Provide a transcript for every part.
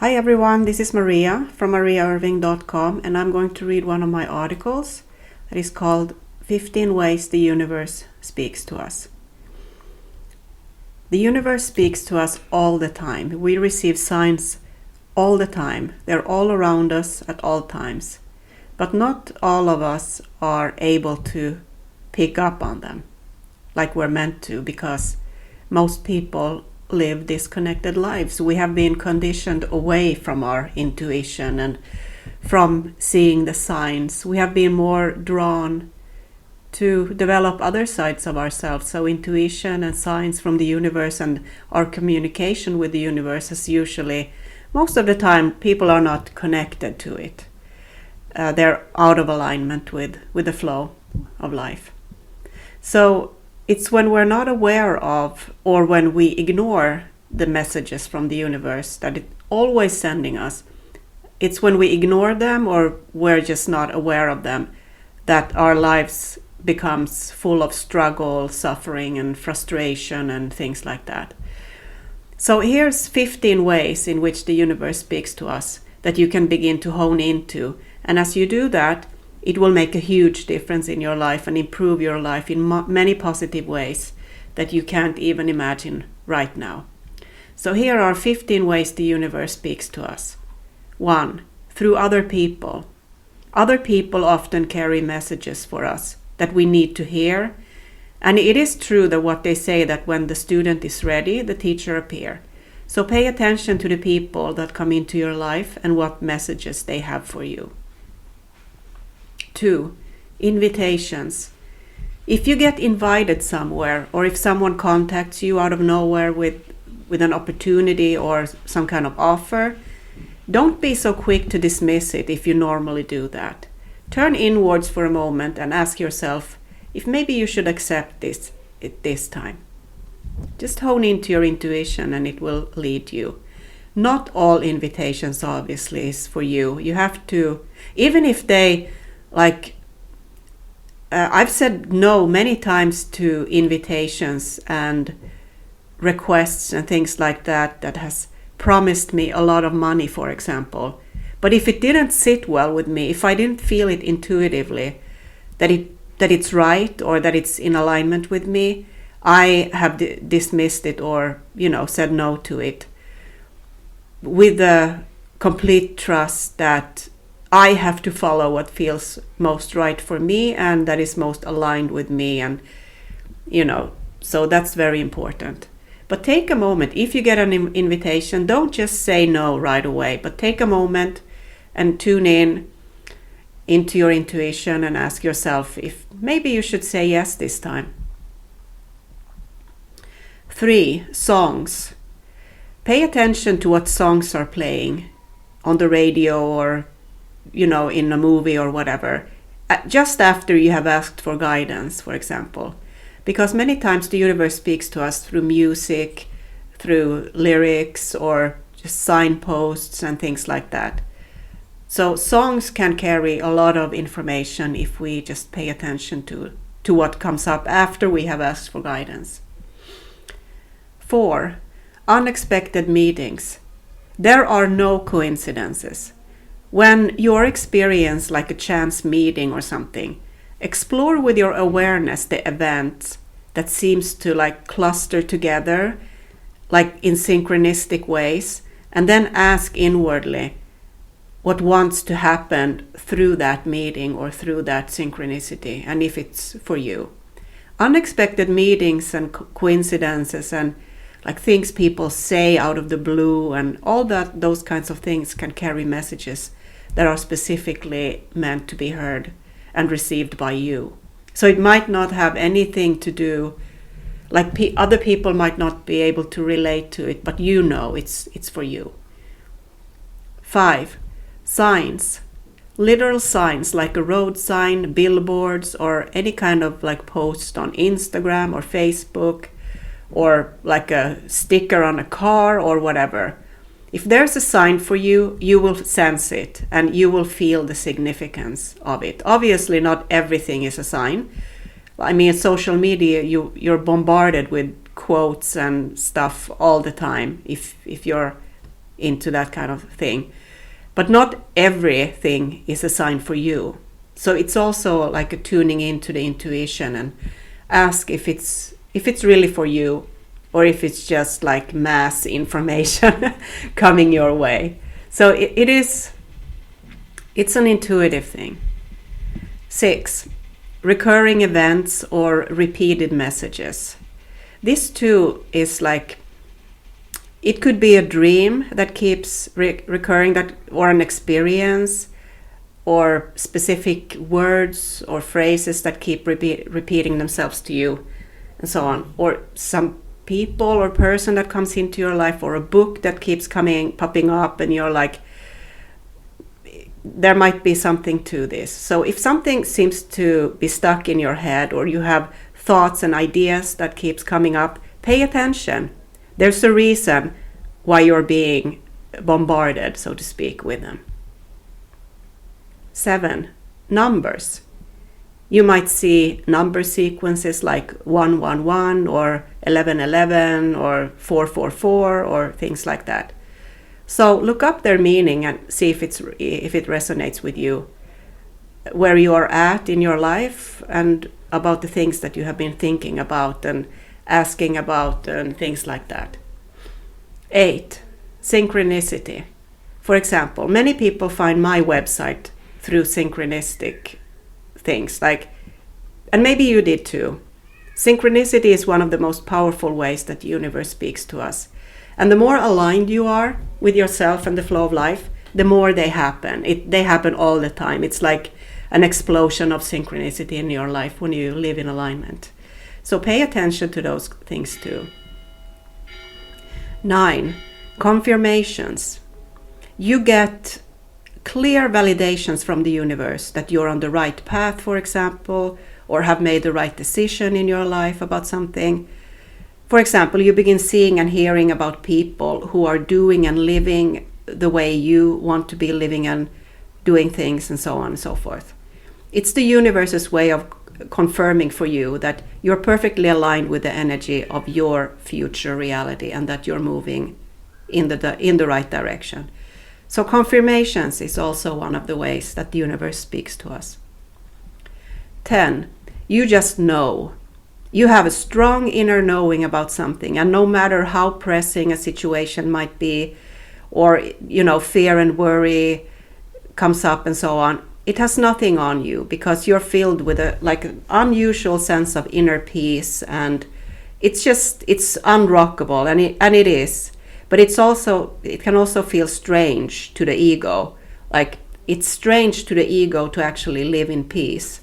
Hi everyone, this is Maria from mariairving.com, and I'm going to read one of my articles that is called 15 Ways the Universe Speaks to Us. The universe speaks to us all the time. We receive signs all the time. They're all around us at all times. But not all of us are able to pick up on them like we're meant to, because most people live disconnected lives. We have been conditioned away from our intuition and from seeing the signs. We have been more drawn to develop other sides of ourselves. So intuition and signs from the universe and our communication with the universe is usually, most of the time, people are not connected to it. They're out of alignment with the flow of life. So it's when we're not aware of, or when we ignore the messages from the universe that it's always sending us, it's when we ignore them or we're just not aware of them that our lives becomes full of struggle, suffering and frustration and things like that. So here's 15 ways in which the universe speaks to us that you can begin to hone into. And as you do that, it will make a huge difference in your life and improve your life in many positive ways that you can't even imagine right now. So here are 15 ways the universe speaks to us. 1. Through other people. Other people often carry messages for us that we need to hear. And it is true that what they say, that when the student is ready, the teacher appears. So pay attention to the people that come into your life and what messages they have for you. 2. Invitations. If you get invited somewhere, or if someone contacts you out of nowhere with an opportunity or some kind of offer, don't be so quick to dismiss it if you normally do that. Turn inwards for a moment and ask yourself if maybe you should accept this at this time. Just hone into your intuition and it will lead you. Not all invitations obviously is for you. You have to, even if they, I've said no many times to invitations and requests and things like that has promised me a lot of money, for example. But if it didn't sit well with me, if I didn't feel it intuitively, that it's right or that it's in alignment with me, I have dismissed it or, said no to it with the complete trust that I have to follow what feels most right for me and that is most aligned with me, and so that's very important. But take a moment. If you get an invitation, don't just say no right away, but take a moment and tune into your intuition and ask yourself if maybe you should say yes this time. 3. Songs. Pay attention to what songs are playing on the radio or in a movie or whatever, just after you have asked for guidance, for example. Because many times the universe speaks to us through music, through lyrics, or just signposts and things like that. So songs can carry a lot of information if we just pay attention to what comes up after we have asked for guidance. 4. Unexpected meetings. There are no coincidences. When you experience like a chance meeting or something, explore with your awareness the events that seems to cluster together, like in synchronistic ways, and then ask inwardly what wants to happen through that meeting or through that synchronicity, and if it's for you. Unexpected meetings and coincidences and things people say out of the blue and all those kinds of things can carry messages that are specifically meant to be heard and received by you. So it might not have anything to do, other people might not be able to relate to it, but it's for you. 5. Signs. Literal signs like a road sign, billboards, or any kind of post on Instagram or Facebook, or a sticker on a car or whatever. If there's a sign for you, you will sense it and you will feel the significance of it. Obviously, not everything is a sign. I mean, social media, you're bombarded with quotes and stuff all the time. If you're into that kind of thing. But not everything is a sign for you. So it's also like a tuning into the intuition and ask if it's really for you, or if it's just like mass information coming your way. So it's an intuitive thing. 6, recurring events or repeated messages. This too is like, it could be a dream that keeps recurring, that, or an experience, or specific words or phrases that keep repeating themselves to you, and so on. Or some people or person that comes into your life, or a book that keeps popping up, and you're like, there might be something to this. So if something seems to be stuck in your head, or you have thoughts and ideas that keeps coming up, pay attention. There's a reason why you're being bombarded, so to speak, with them. 7, numbers. You might see number sequences like 111 or 1111 or 444 or things like that. So look up their meaning and see if it resonates with you, where you are at in your life, and about the things that you have been thinking about and asking about and things like that. 8, synchronicity. For example, many people find my website through synchronistic things, like, and maybe you did too. Synchronicity is one of the most powerful ways that the universe speaks to us. And the more aligned you are with yourself and the flow of life, the more they happen. They happen all the time. It's like an explosion of synchronicity in your life when you live in alignment. So pay attention to those things too. 9, confirmations. You get clear validations from the universe that you're on the right path, for example, or have made the right decision in your life about something. For example, you begin seeing and hearing about people who are doing and living the way you want to be living and doing things, and so on and so forth. It's the universe's way of confirming for you that you're perfectly aligned with the energy of your future reality, and that you're moving in the right direction. So confirmations is also one of the ways that the universe speaks to us. 10, you just know. You have a strong inner knowing about something, and no matter how pressing a situation might be, or fear and worry comes up and so on, it has nothing on you, because you're filled with an unusual sense of inner peace, and it's unrockable, and it is. But it can also feel strange to the ego. Like, it's strange to the ego to actually live in peace.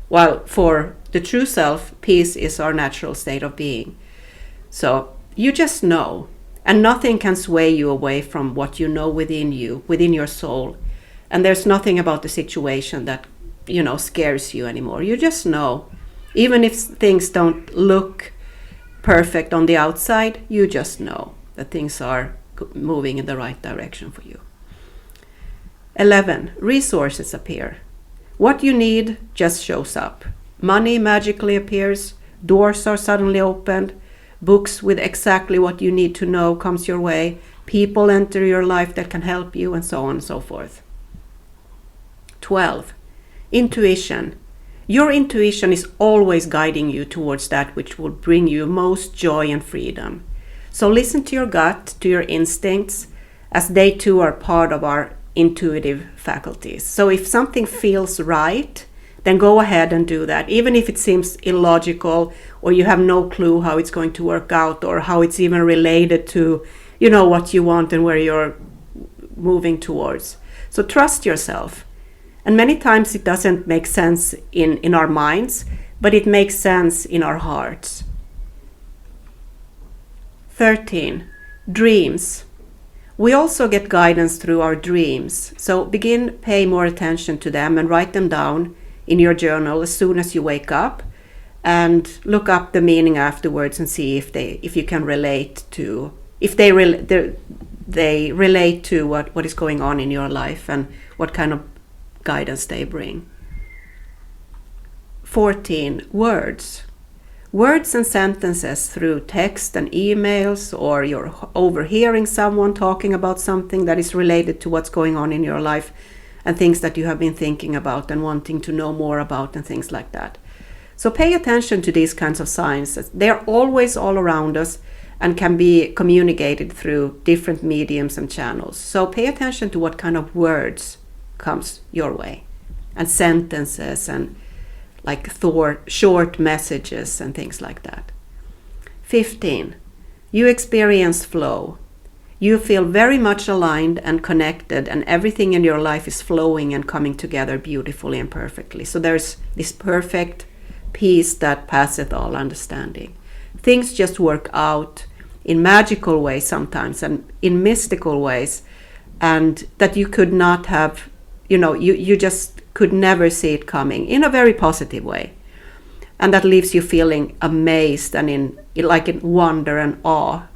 While for the true self, peace is our natural state of being. So you just know, and nothing can sway you away from what you know within you, within your soul. And there's nothing about the situation that, scares you anymore. You just know. Even if things don't look perfect on the outside, you just know that things are moving in the right direction for you. 11, resources appear. What you need just shows up. Money magically appears, doors are suddenly opened, books with exactly what you need to know comes your way, people enter your life that can help you, and so on and so forth. 12, intuition. Your intuition is always guiding you towards that which will bring you most joy and freedom. So listen to your gut, to your instincts, as they too are part of our intuitive faculties. So if something feels right, then go ahead and do that, even if it seems illogical, or you have no clue how it's going to work out, or how it's even related to, what you want and where you're moving towards. So trust yourself. And many times it doesn't make sense in our minds, but it makes sense in our hearts. 13, dreams. We also get guidance through our dreams. So pay more attention to them and write them down in your journal as soon as you wake up, and look up the meaning afterwards and see if you can relate to, if they relate to what is going on in your life and what kind of guidance they bring. 14, words. Words and sentences through text and emails, or you're overhearing someone talking about something that is related to what's going on in your life and things that you have been thinking about and wanting to know more about and things like that. So pay attention to these kinds of signs. They're always all around us and can be communicated through different mediums and channels. So pay attention to what kind of words comes your way, and sentences, and like short messages and things like that. 15. You experience flow. You feel very much aligned and connected, and everything in your life is flowing and coming together beautifully and perfectly. So there's this perfect peace that passeth all understanding. Things just work out in magical ways sometimes, and in mystical ways, and that you could not have, you just could never see it coming, in a very positive way. And that leaves you feeling amazed and in wonder and awe.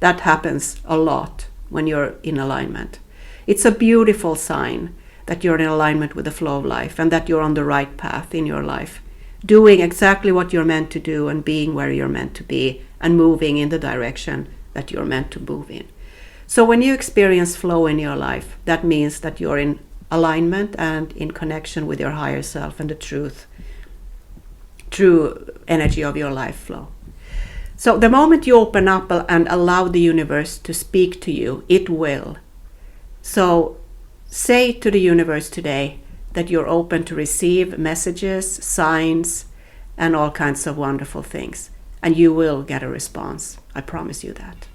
That happens a lot when you're in alignment. It's a beautiful sign that you're in alignment with the flow of life, and that you're on the right path in your life, doing exactly what you're meant to do, and being where you're meant to be, and moving in the direction that you're meant to move in. So when you experience flow in your life, that means that you're in alignment and in connection with your higher self and the true energy of your life flow. So the moment you open up and allow the universe to speak to you, it will. So say to the universe today that you're open to receive messages, signs, and all kinds of wonderful things. And you will get a response. I promise you that.